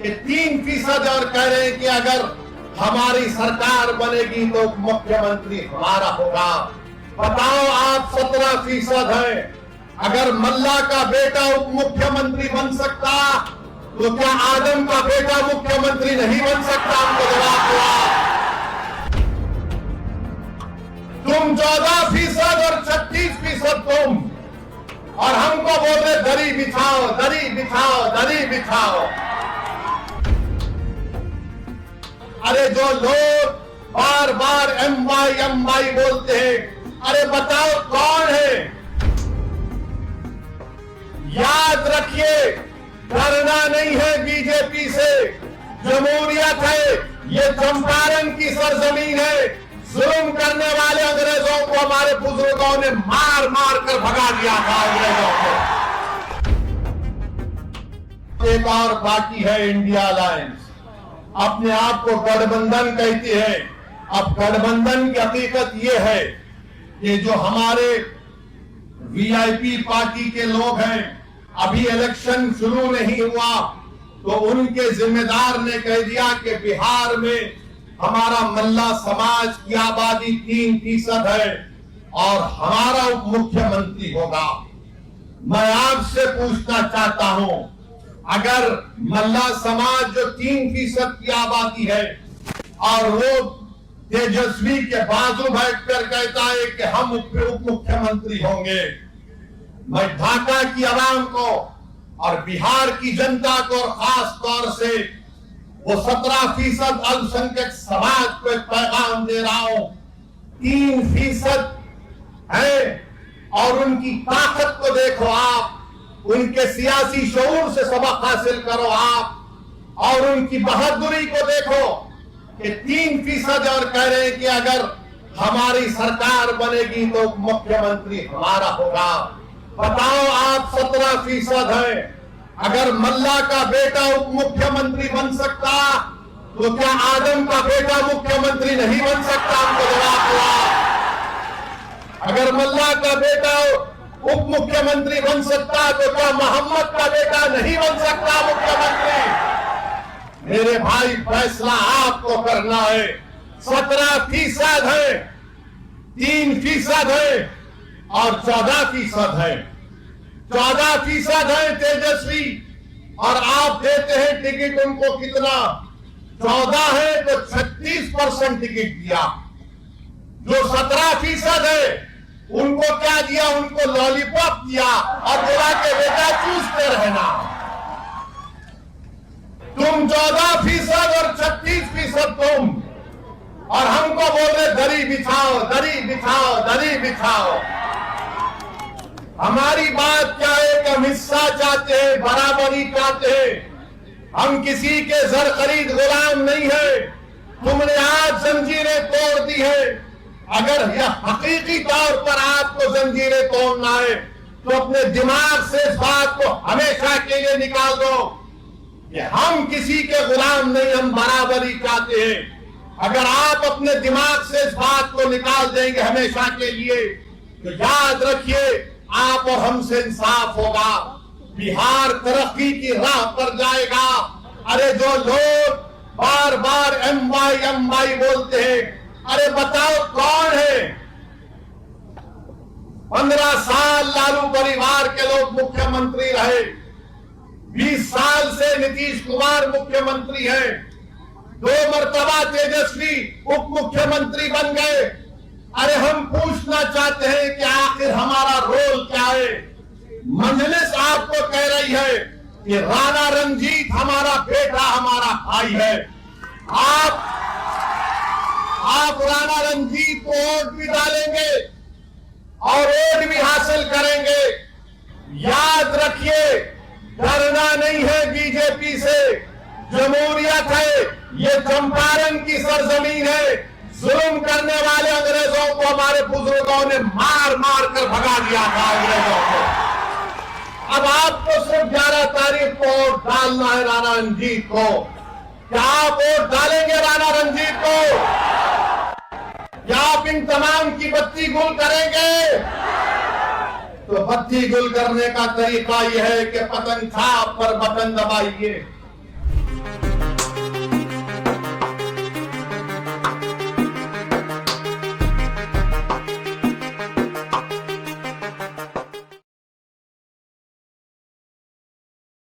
कि 3% और कह रहे हैं कि अगर हमारी सरकार बनेगी तो मुख्यमंत्री हमारा होगा। बताओ, आप 17% हैं। अगर मल्ला का बेटा उप मुख्यमंत्री बन सकता तो क्या आदम का बेटा मुख्यमंत्री नहीं बन सकता? हमको जवाब दो। तुम 14% और 36% तुम, और हमको बोल रहे दरी बिछाओ, दरी बिछाओ, दरी बिछाओ। अरे जो लोग बार बार एमवाई बोलते हैं, अरे बताओ कौन है? याद रखिए, डरना नहीं है बीजेपी से। जमहूरियत है, ये चंपारण की सरजमीन है। जुल्म करने वाले अंग्रेजों को हमारे बुजुर्गों ने मार मार कर भगा दिया था अंग्रेजों को। एक और बाकी है इंडिया अलायंस। अपने आप को गठबंधन कहती है। अब गठबंधन की हकीकत यह है कि जो हमारे वीआईपी पार्टी के लोग हैं, अभी इलेक्शन शुरू नहीं हुआ तो उनके जिम्मेदार ने कह दिया कि बिहार में हमारा मल्ला समाज की आबादी 3% है और हमारा उप मुख्यमंत्री होगा। मैं आपसे पूछना चाहता हूं, अगर मल्ला समाज जो 3% की आबादी है और वो तेजस्वी के बाजू बैठकर कहता है कि हम उप मुख्यमंत्री होंगे, मैं ढाका की आवाम को और बिहार की जनता को खास तौर से वो 17% अल्पसंख्यक समाज को एक पैगाम दे रहा हूं। 3% है और उनकी ताकत को देखो आप, उनके सियासी शऊर से सबक हासिल करो आप, और उनकी बहादुरी को देखो कि 3% और कह रहे हैं कि अगर हमारी सरकार बनेगी तो मुख्यमंत्री हमारा होगा। बताओ, आप 17% हैं। अगर मल्ला का बेटा उप मुख्यमंत्री बन सकता तो क्या आदम का बेटा मुख्यमंत्री नहीं बन सकता? हमको जवाब दो। अगर मल्ला का बेटा उप मुख्यमंत्री बन सकता तो क्या मोहम्मद का बेटा नहीं बन सकता मुख्यमंत्री? मेरे भाई, फैसला आपको करना है। 17% है, 3% है और 14% है। 14% है तेजस्वी और आप देते हैं टिकट उनको कितना? 14 है तो 36% टिकट दिया। जो 17% है उनको क्या दिया? उनको लॉलीपॉप दिया और बोला के बेटा चूसते रहना। तुम 14% और 36% तुम, और हमको बोल रहे दरी बिछाओ, दरी बिछाओ, दरी बिछाओ। हमारी बात क्या है कि हम हिस्सा चाहते हैं, बराबरी चाहते हैं। हम किसी के जर खरीद गुलाम नहीं है। तुमने आज जंजीरें तोड़ दी है। अगर यह हकीकी तौर पर आपको जंजीरें तोड़ना है तो अपने दिमाग से इस बात को हमेशा के लिए निकाल दो कि हम किसी के गुलाम नहीं, हम बराबरी चाहते हैं। अगर आप अपने दिमाग से इस बात को निकाल देंगे हमेशा के लिए तो याद रखिए, आप और हमसे इंसाफ होगा। बिहार तरक्की की राह पर जाएगा। अरे जो लोग बार बार एमवाई बोलते हैं, अरे बताओ कौन है? 15 साल लालू परिवार के लोग मुख्यमंत्री रहे। 20 साल से नीतीश कुमार मुख्यमंत्री हैं। 2 मर्तबा तेजस्वी उप मुख्यमंत्री बन गए। अरे हम पूछना चाहते हैं कि आखिर हमारा रोल क्या है? मजलिस आपको कह रही है कि राणा रंजीत हमारा बेटा, हमारा भाई है। आप राणा रंजीत को वोट भी डालेंगे और वोट भी हासिल करेंगे। याद रखिए, डरना नहीं है बीजेपी से। जमहूरियत है, ये चंपारण की सरजमीन है। जुल्म करने वाले अंग्रेजों को हमारे बुजुर्गों ने मार मार कर भगा दिया था अंग्रेजों को। अब आपको सिर्फ 11 तारीख को वोट डालना है राणा रंजीत को। क्या आप वोट डालेंगे राणा रंजीत को? क्या आप इन तमाम की बत्ती गुल करेंगे? तो बत्ती गुल करने का तरीका यह है कि पतंग छाप पर बटन दबाइए।